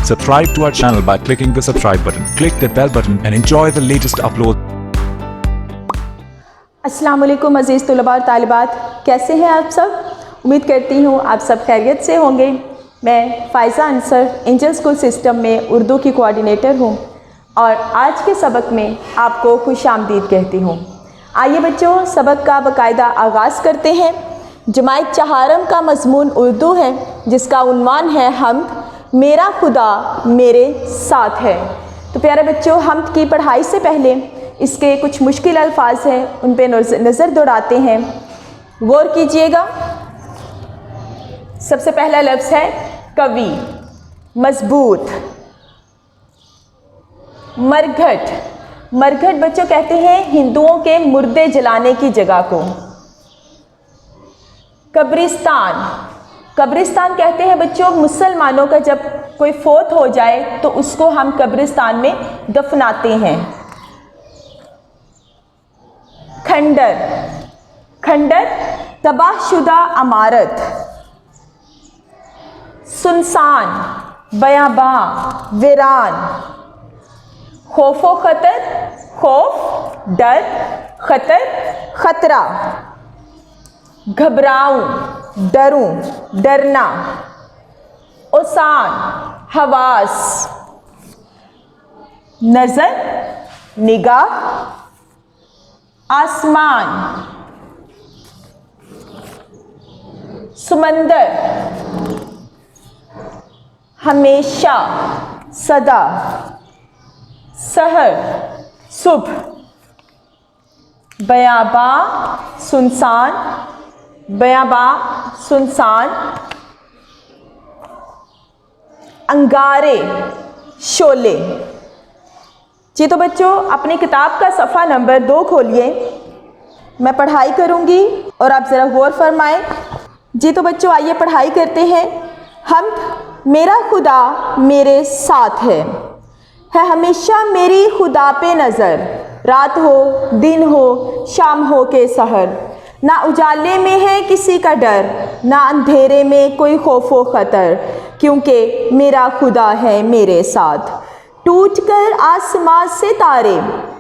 Subscribe to our channel by clicking the subscribe button. Click the bell button and enjoy the latest upload. अस्सलाम वालेकुम अज़ीज़ तलबा और तालिबात, कैसे हैं आप सब? उम्मीद करती हूँ आप सब खैरियत से होंगे। मैं Faiza Ansar angel school system में उर्दू की कोऑर्डिनेटर हूँ और आज के सबक में आपको खुशामदीद कहती हूँ। आइए बच्चों, सबक का बाकायदा आगाज़ करते हैं। जमात चहारम का मज़मून उर्दू है जिसका उन्वान है हम्द, मेरा खुदा मेरे साथ है। तो प्यारे बच्चों, हम्द की पढ़ाई से पहले इसके कुछ मुश्किल अल्फाज हैं, उन पे नज़र दौड़ाते हैं, गौर कीजिएगा। सबसे पहला लफ्ज़ है कवि, मजबूत। मरघट, मरघट बच्चों कहते हैं हिंदुओं के मुर्दे जलाने की जगह को। कब्रिस्तान, कब्रिस्तान कहते हैं बच्चों मुसलमानों का जब कोई फोत हो जाए तो उसको हम कब्रिस्तान में दफनाते हैं। खंडर, खंडर तबाहशुदा इमारत। सुनसान, बयाबां, वीरान। खौफो खतर, खौफ डर, खतर खतरा। घबराऊं, डरूं, डरना। ओसान, हवास। नजर, निगाह। आसमान। समंदर, हमेशा, सदा। सहर, सुबह। बयाबां, सुनसान, बयाबां, सुनसान। अंगारे, शोले। जी तो बच्चों, अपनी किताब का सफ़ा नंबर 2 खोलिए, मैं पढ़ाई करूँगी और आप ज़रा गौर फरमाएं। जी तो बच्चों, आइए पढ़ाई करते हैं। हम्द, मेरा खुदा मेरे साथ है हमेशा मेरी खुदा पे नज़र। रात हो, दिन हो, शाम हो के सहर। ना उजाले में है किसी का डर, ना अंधेरे में कोई खौफो ख़तर, क्योंकि मेरा खुदा है मेरे साथ। टूट कर आसमां से तारे,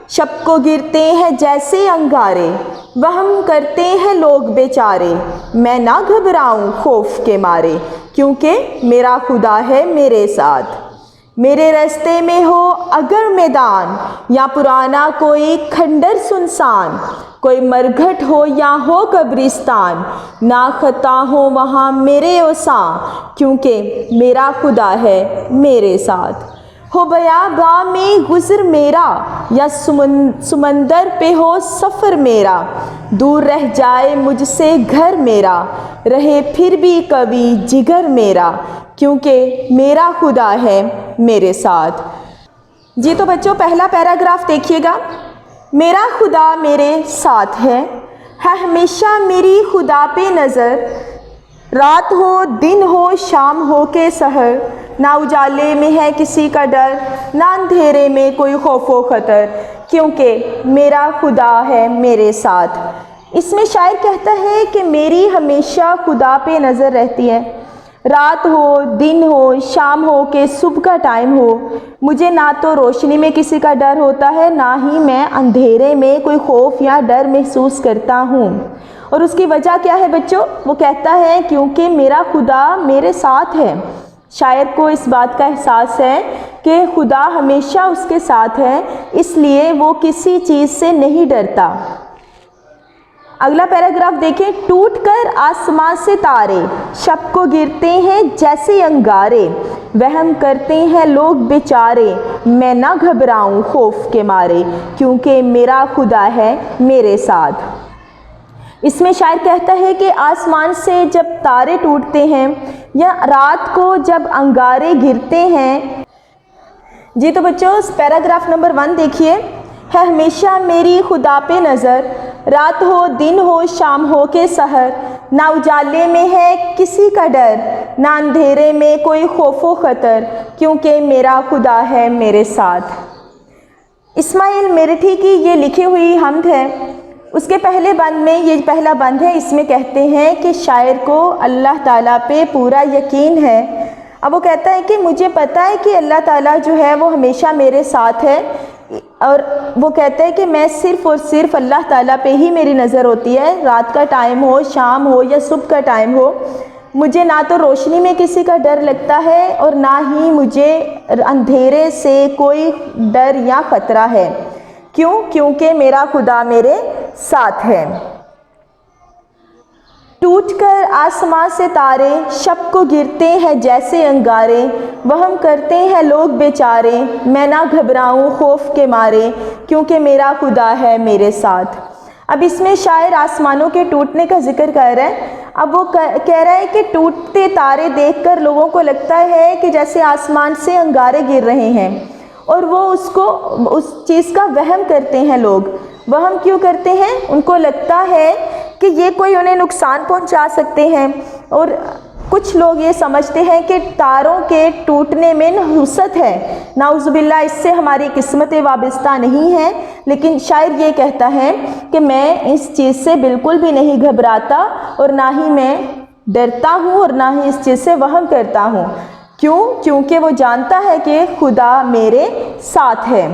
शब को गिरते हैं जैसे अंगारे। वहम करते हैं लोग बेचारे, मैं ना घबराऊं खौफ के मारे, क्योंकि मेरा खुदा है मेरे साथ। मेरे रास्ते में हो अगर मैदान, या पुराना कोई खंडर सुनसान, कोई मरघट हो या हो कब्रिस्तान, ना खता हो वहाँ मेरे ओसां, क्योंकि मेरा खुदा है मेरे साथ। हो बयाबां में गुज़र मेरा, या समंदर पे हो सफ़र मेरा। दूर रह जाए मुझसे घर मेरा, रहे फिर भी कभी जिगर मेरा, क्योंकि मेरा खुदा है मेरे साथ। जी तो बच्चों, पहला पैराग्राफ देखिएगा। मेरा खुदा मेरे साथ है हमेशा मेरी खुदा पे नज़र। रात हो, दिन हो, शाम हो के सहर। ना उजाले में है किसी का डर, ना अंधेरे में कोई खौफो खतर, क्योंकि मेरा खुदा है मेरे साथ। इसमें शायर कहता है कि मेरी हमेशा खुदा पे नज़र रहती है। रात हो, दिन हो, शाम हो के सुबह का टाइम हो, मुझे ना तो रोशनी में किसी का डर होता है, ना ही मैं अंधेरे में कोई खौफ या डर महसूस करता हूँ। और उसकी वजह क्या है बच्चों? वो कहता है क्योंकि मेरा खुदा मेरे साथ है। शायर को इस बात का एहसास है कि खुदा हमेशा उसके साथ है, इसलिए वो किसी चीज़ से नहीं डरता। अगला पैराग्राफ देखें। टूट कर आसमां से तारे, शब को गिरते हैं जैसे अंगारे। वहम करते हैं लोग बेचारे, मैं ना घबराऊं खौफ के मारे, क्योंकि मेरा खुदा है मेरे साथ। इसमें शायर कहता है कि आसमान से जब तारे टूटते हैं या रात को जब अंगारे गिरते हैं। जी तो बच्चों, पैराग्राफ नंबर 1 देखिए। है हमेशा मेरी खुदा पे नज़र। रात हो, दिन हो, शाम हो के सहर। ना उजाले में है किसी का डर, ना अंधेरे में कोई खौफो खतर, क्योंकि मेरा खुदा है मेरे साथ। इस्माइल मेरठी की ये लिखी हुई हम्द है। उसके पहले बंद में, ये पहला बंद है, इसमें कहते हैं कि शायर को अल्लाह ताला पे पूरा यकीन है। اب وہ کہتا ہے کہ مجھے پتہ ہے کہ اللہ تعالیٰ جو ہے وہ ہمیشہ میرے ساتھ ہے، اور وہ کہتا ہے کہ میں صرف اور صرف اللہ تعالیٰ پہ ہی میری نظر ہوتی ہے، رات کا ٹائم ہو، شام ہو یا صبح کا ٹائم ہو، مجھے نہ تو روشنی میں کسی کا ڈر لگتا ہے اور نہ ہی مجھے اندھیرے سے کوئی ڈر یا خطرہ ہے۔ کیوں؟ کیونکہ میرا خدا میرے ساتھ ہے۔ ٹوٹ کر آسمان سے تارے شب کو گرتے ہیں جیسے انگارے، وہم کرتے ہیں لوگ بیچارے، میں نہ گھبراؤں خوف کے مارے، کیونکہ میرا خدا ہے میرے ساتھ۔ اب اس میں شاعر آسمانوں کے ٹوٹنے کا ذکر کر رہا ہے۔ اب وہ کہہ رہا ہے کہ ٹوٹتے تارے دیکھ کر لوگوں کو لگتا ہے کہ جیسے آسمان سے انگارے گر رہے ہیں، اور وہ اس چیز کا وہم کرتے ہیں۔ لوگ وہم کیوں کرتے ہیں؟ ان کو لگتا ہے کہ یہ کوئی انہیں نقصان پہنچا سکتے ہیں، اور کچھ لوگ یہ سمجھتے ہیں کہ تاروں کے ٹوٹنے میں نحوست ہے۔ نعوذ باللہ، اس سے ہماری قسمتیں وابستہ نہیں ہیں، لیکن شاعر یہ کہتا ہے کہ میں اس چیز سے بالکل بھی نہیں گھبراتا، اور نہ ہی میں ڈرتا ہوں، اور نہ ہی اس چیز سے وہم کرتا ہوں۔ کیوں؟ کیونکہ وہ جانتا ہے کہ خدا میرے ساتھ ہے۔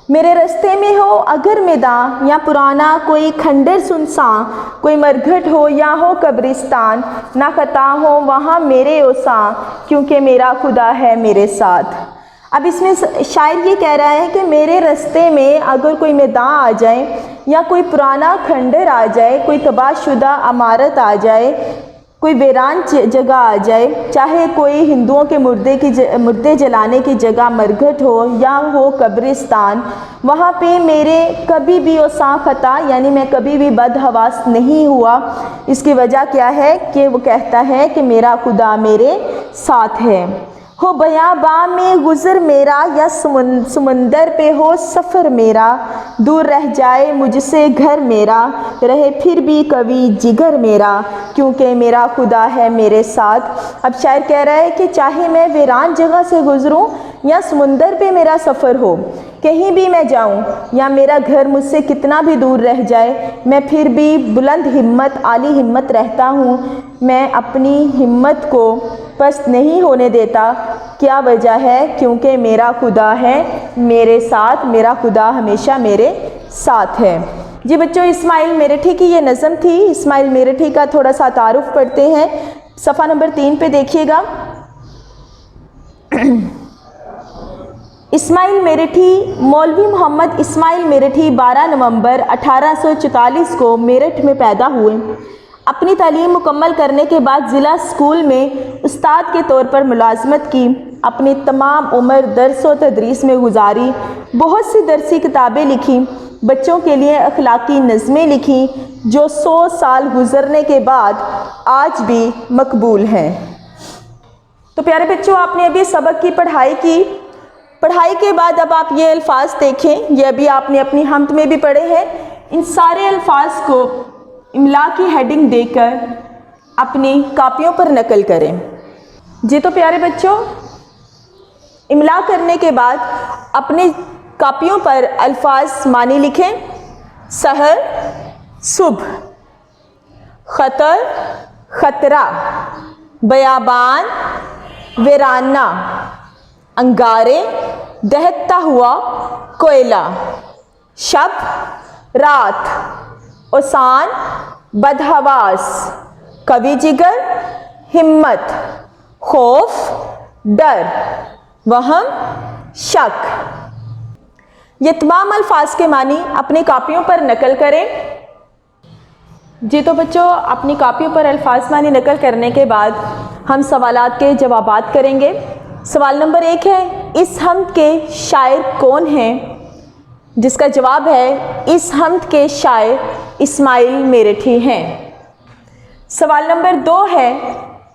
میرے رستے میں ہو اگر میدان یا پرانا کوئی کھنڈر سنساں، کوئی مرگھٹ ہو یا ہو قبرستان، نہ خطا ہو وہاں میرے اوساں، کیونکہ میرا خدا ہے میرے ساتھ۔ اب اس میں شاعر یہ کہہ رہا ہے کہ میرے رستے میں اگر کوئی میدان آ جائے یا کوئی پرانا کھنڈر آ جائے، کوئی تباہ شدہ عمارت آ جائے، کوئی ویران جگہ آ جائے، چاہے کوئی ہندوؤں کے مردے جلانے کی جگہ مرگھٹ ہو یا ہو قبرستان، وہاں پہ میرے کبھی بھی اوساں خطا، یعنی میں کبھی بھی بدحواس نہیں ہوا۔ اس کی وجہ کیا ہے کہ وہ کہتا ہے کہ میرا خدا میرے ساتھ ہے۔ ہو بیاباں میں گزر میرا یا سمندر پہ ہو سفر میرا، دور رہ جائے مجھ سے گھر میرا، رہے پھر بھی کبھی جگر میرا، کیونکہ میرا خدا ہے میرے ساتھ۔ اب شاعر کہہ رہا ہے کہ چاہے میں ویران جگہ سے گزروں یا سمندر پہ میرا سفر ہو، کہیں بھی میں جاؤں یا میرا گھر مجھ سے کتنا بھی دور رہ جائے، میں پھر بھی بلند ہمت، عالی ہمت رہتا ہوں۔ میں اپنی ہمت کو پست نہیں ہونے دیتا۔ کیا وجہ ہے؟ کیونکہ میرا خدا ہے میرے ساتھ، میرا خدا ہمیشہ میرے ساتھ ہے۔ جی بچوں، اسماعیل میرٹھی کی یہ نظم تھی۔ اسماعیل میرٹھی کا تھوڑا سا تعارف پڑھتے ہیں۔ صفحہ نمبر 3 پہ دیکھیے گا۔ اسماعیل میرٹھی مولوی محمد اسماعیل میرٹھی 12 نومبر 1844 کو میرٹھ میں پیدا ہوئے۔ اپنی تعلیم مکمل کرنے کے بعد ضلع اسکول میں استاد کے طور پر ملازمت کی۔ اپنی تمام عمر درس و تدریس میں گزاری۔ بہت سی درسی کتابیں لکھیں، بچوں کے لیے اخلاقی نظمیں لکھیں، جو 100 سال گزرنے کے بعد آج بھی مقبول ہیں۔ تو پیارے بچوں، آپ نے ابھی سبق کی پڑھائی کی۔ پڑھائی کے بعد اب آپ یہ الفاظ دیکھیں، یہ ابھی آپ نے اپنی حمد میں بھی پڑھے ہیں۔ ان سارے الفاظ کو املا کی ہیڈنگ دے کر اپنی کاپیوں پر نقل کریں۔ جی تو پیارے بچوں، املا کرنے کے بعد اپنی کاپیوں پر الفاظ معنی لکھیں۔ سحر، صبح، خطر، خطرہ، بیابان، ویرانہ، انگارے، دہکتا ہوا کوئلہ، شب، رات، اوسان، بدحواس، قوی جگر، ہمت، خوف، ڈر، وہم، شک۔ یہ تمام الفاظ کے معنی اپنی کاپیوں پر نقل کریں۔ جی تو بچوں، اپنی کاپیوں پر الفاظ معنی نقل کرنے کے بعد ہم سوالات کے جوابات کریں گے۔ سوال نمبر 1 ہے، اس حمد کے شاعر کون ہیں؟ جس کا جواب ہے اس حمد کے شاعر اسماعیل میرٹھی ہیں۔ سوال نمبر 2 ہے،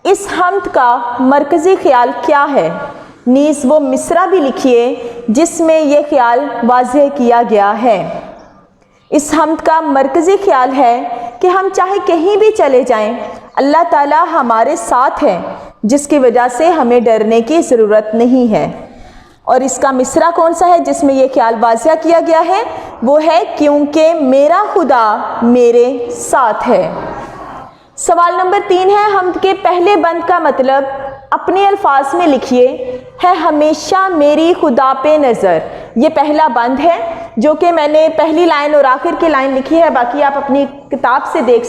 اس حمد کا مرکزی خیال کیا ہے؟ نیز وہ مصرع بھی لکھیے جس میں یہ خیال واضح کیا گیا ہے۔ اس حمد کا مرکزی خیال ہے کہ ہم چاہے کہیں بھی چلے جائیں، اللہ تعالیٰ ہمارے ساتھ ہے، جس کی وجہ سے ہمیں ڈرنے کی ضرورت نہیں ہے۔ اور اس کا مصرع کون سا ہے جس میں یہ خیال واضح کیا گیا ہے؟ وہ ہے کیونکہ میرا خدا میرے ساتھ ہے۔ سوال نمبر 3 ہے، حمد کے پہلے بند کا مطلب अपने अल्फाज में लिखिए। है हमेशा मेरी खुदा पे नज़र, ये पहला बंद है जो कि मैंने पहली लाइन और आखिर की लाइन लिखी है, बाकी आप अपनी किताब से देख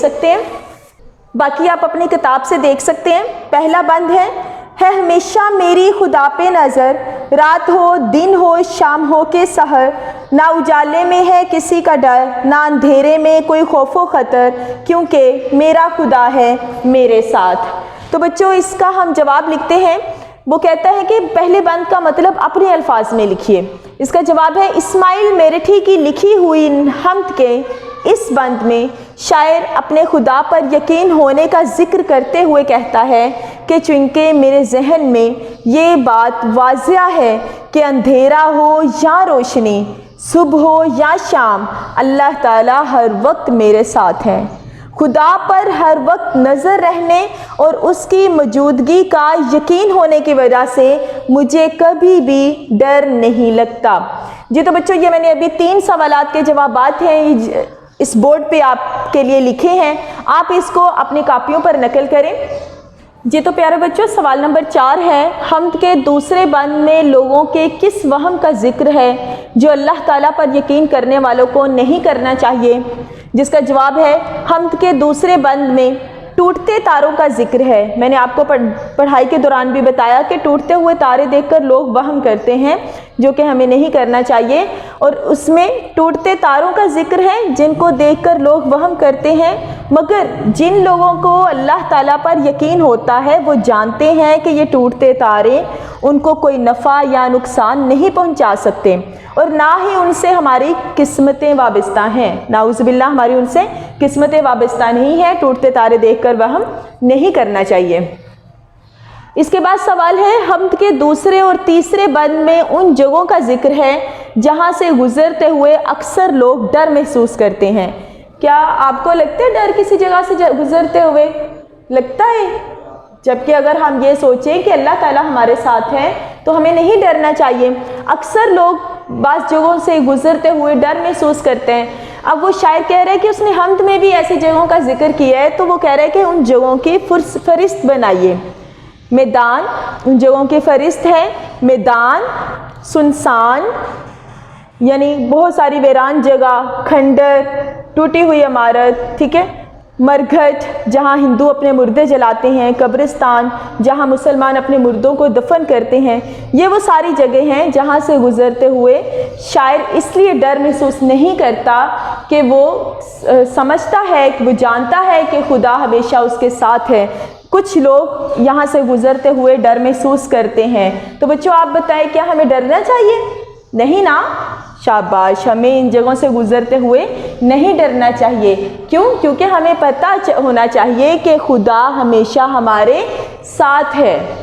सकते हैं। पहला बंद है हमेशा मेरी खुदा पे नज़र, रात हो दिन हो शाम हो के सहर, ना उजाले में है किसी का डर, ना अंधेरे में कोई खौफो ख़तर, क्योंकि मेरा खुदा है मेरे साथ। तो बच्चों इसका हम जवाब लिखते हैं। वो कहता है कि पहले बंद का मतलब अपने अल्फाज में लिखिए। इसका जवाब है इस्माइल मेरठी की लिखी हुई हम्द के इस बंद में शायर अपने खुदा पर यकीन होने का जिक्र करते हुए कहता है कि चूँकि मेरे जहन में ये बात वाज़िया है कि अंधेरा हो या रोशनी, सुबह हो या शाम, अल्लाह ताला हर वक्त मेरे साथ है। खुदा पर हर वक्त नज़र रहने और उसकी मौजूदगी का यकीन होने की वजह से मुझे कभी भी डर नहीं लगता। जी तो बच्चों ये मैंने अभी 3 सवालात के जवाबात हैं इस बोर्ड पे आपके लिए लिखे हैं, आप इसको अपनी कापियों पर नकल करें। जी तो प्यारे बच्चों सवाल नंबर 4 है, हम्द के दूसरे बंद में लोगों के किस वहम का जिक्र है जो अल्लाह ताला पर यकीन करने वालों को नहीं करना चाहिए। जिसका जवाब है हम्द के दूसरे बंद में टूटते तारों का जिक्र है। मैंने आपको पढ़ाई के दौरान भी बताया कि टूटते हुए तारे देखकर लोग वहम करते हैं जो कि हमें नहीं करना चाहिए, और उसमें टूटते तारों का जिक्र है जिनको देखकर लोग वहम करते हैं, मगर जिन लोगों को अल्लाह ताला पर यकीन होता है वो जानते हैं कि ये टूटते तारे उनको कोई नफ़ा या नुकसान नहीं पहुंचा सकते और ना ही उनसे हमारी किस्मतें वाबस्ता हैं। नाउज़ुबिल्लाह, हमारी उनसे किस्मतें वाबस्ता नहीं है। टूटते तारे देखकर वहम नहीं करना चाहिए। इसके बाद सवाल है हम्द के दूसरे और तीसरे बंद में उन जगहों का जिक्र है जहां से गुजरते हुए अक्सर लोग डर महसूस करते हैं। क्या आपको लगता है डर किसी जगह से गुजरते हुए लगता है? जबकि अगर हम ये सोचें कि अल्लाह ताला हमारे साथ है तो हमें नहीं डरना चाहिए। अक्सर लोग बाज़ जगहों से गुजरते हुए डर महसूस करते हैं। अब वो शायर कह रहे हैं कि उसने हम्द में भी ऐसी जगहों का जिक्र किया है, तो वो कह रहे हैं कि उन जगहों की फहरिस्त बनाइए। मैदान उन जगहों की फहरिस्त है। मैदान, सुनसान यानी बहुत सारी वीरान जगह, खंडर, टूटी हुई इमारत, ठीक है, मरघट जहाँ हिंदू अपने मुर्दे जलाते हैं, कब्रिस्तान जहाँ मुसलमान अपने मुर्दों को दफन करते हैं, ये वो सारी जगह हैं जहाँ से गुज़रते हुए शायर इसलिए डर महसूस नहीं करता कि वो समझता है, वो जानता है कि खुदा हमेशा उसके साथ है। कुछ लोग यहाँ से गुज़रते हुए डर महसूस करते हैं। तो बच्चों आप बताएं क्या हमें डरना चाहिए? नहीं ना, शाबाश, हमें इन जगहों से गुजरते हुए नहीं डरना चाहिए। क्यों? क्योंकि हमें पता होना चाहिए कि खुदा हमेशा हमारे साथ है।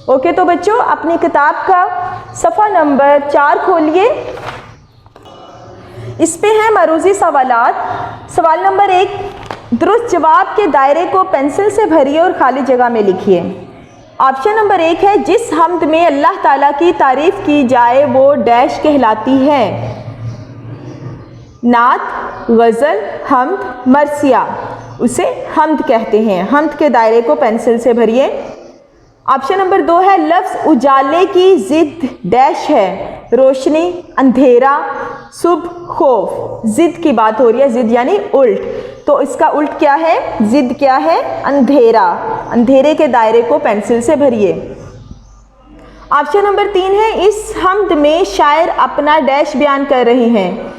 ओके, तो बच्चों अपनी किताब का सफ़ा नंबर 4 खोलिए। इस पे है मरूजी सवालात। सवाल नंबर 1, दुरुस्त जवाब के दायरे को पेंसिल से भरिए और खाली जगह में लिखिए। ऑप्शन नंबर 1 है जिस हम्द में अल्लाह ताला की तारीफ़ की जाए वो डैश कहलाती है। नात, गज़ल, हम्द, मरसिया, उसे हम्द कहते हैं। हम्द के दायरे को पेंसिल से भरिए। ऑप्शन नंबर 2 है लफ्ज़ उजाले की ज़िद डैश है। रोशनी, अंधेरा, सुबह, खौफ। ज़िद की बात हो रही है, ज़िद यानी उल्ट, तो इसका उल्ट क्या है? ज़िद क्या है? अंधेरा। अंधेरे के दायरे को पेंसिल से भरिए। ऑप्शन नंबर 3 है इस हम्द में शायर अपना डैश बयान कर रहे हैं।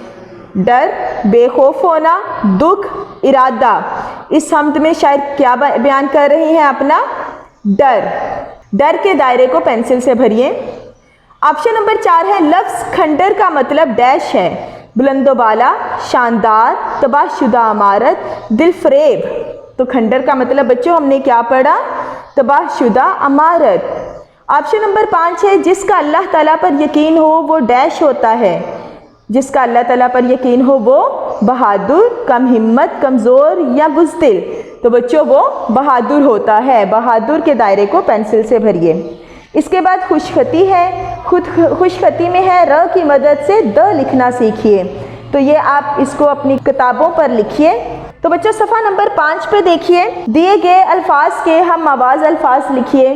डर, बेखौफ होना, दुख, इरादा। इस हम्द में शायर क्या बयान कर रहे हैं? अपना डर। डर के दायरे को पेंसिल से भरिए। ऑप्शन नंबर 4 है लफ्ज़ खंडर का मतलब डैश है। बुलंदोबाला, शानदार, तबाहशुदा इमारत, दिलफरेब। तो खंडर का मतलब बच्चों हमने क्या पढ़ा? तबाहशुदा इमारत। ऑप्शन नंबर 5 है जिसका अल्लाह ताला पर यकीन हो वो डैश होता है। जिसका अल्लाह ताला पर यकीन हो वो बहादुर, कम हिम्मत, कमज़ोर या बुज़दिल। तो बच्चों वो बहादुर होता है। बहादुर के दायरे को पेंसिल से भरिए। इसके बाद खुशखती है। खुशखती में है र की मदद से द लिखना सीखिए। तो ये आप इसको अपनी किताबों पर लिखिए। तो बच्चों सफ़ा नंबर 5 पे देखिए, दिए गए अल्फाज के हम आवाज़ अल्फाज लिखिए।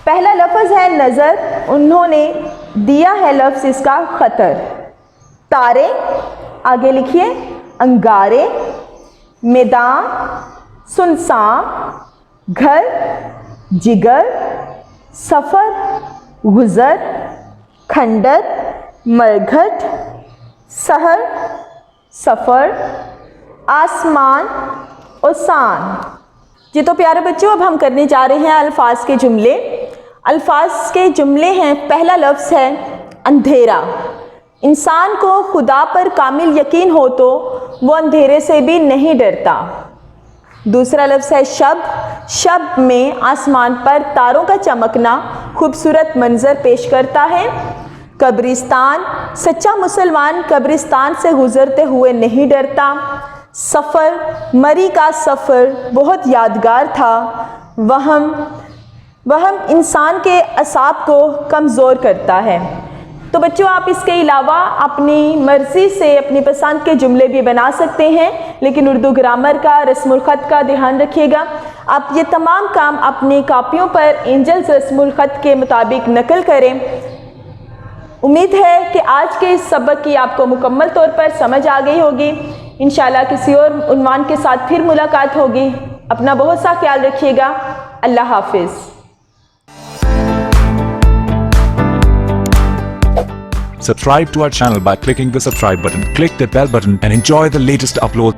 पहला लफ्ज़ है नज़र, उन्होंने दिया है लफ्ज़ इसका ख़तर। तारे, आगे लिखिए, अंगारे, मैदान, सुनसान, घर, जिगर, सफ़र, गुज़र, खंडर, मरघट, सहर, सफ़र, आसमान और सान। जी तो प्यारे बच्चों, अब हम करने जा रहे हैं अल्फाज के जुमले। अल्फाज के जुमले हैं, पहला लफ्ज़ है अंधेरा। इंसान को खुदा पर कामिल यकीन हो तो वो अंधेरे से भी नहीं डरता। दूसरा लफ्ज़ है शब। शब में आसमान पर तारों का चमकना खूबसूरत मंजर पेश करता है। कब्रिस्तान, सच्चा मुसलमान कब्रिस्तान से गुज़रते हुए नहीं डरता। सफ़र, मरी का सफ़र बहुत यादगार था। वहम इंसान के असाब को कमज़ोर करता है। तो बच्चों, आप इसके अलावा अपनी मर्ज़ी से अपनी पसंद के जुमले भी बना सकते हैं, लेकिन उर्दू ग्रामर का, रस्मुल ख़त का ध्यान रखिएगा। आप ये तमाम काम अपनी कापियों पर एंजल्स रस्मुल ख़त के मुताबिक नकल करें। उम्मीद है कि आज के इस सबक की आपको मुकम्मल तौर पर समझ आ गई होगी। इंशाल्लाह किसी और उन्वान के साथ फिर मुलाकात होगी। अपना बहुत सा ख्याल रखिएगा। अल्लाह हाफिज़। Subscribe to our channel by clicking the subscribe button. Click the bell button and enjoy the latest uploads.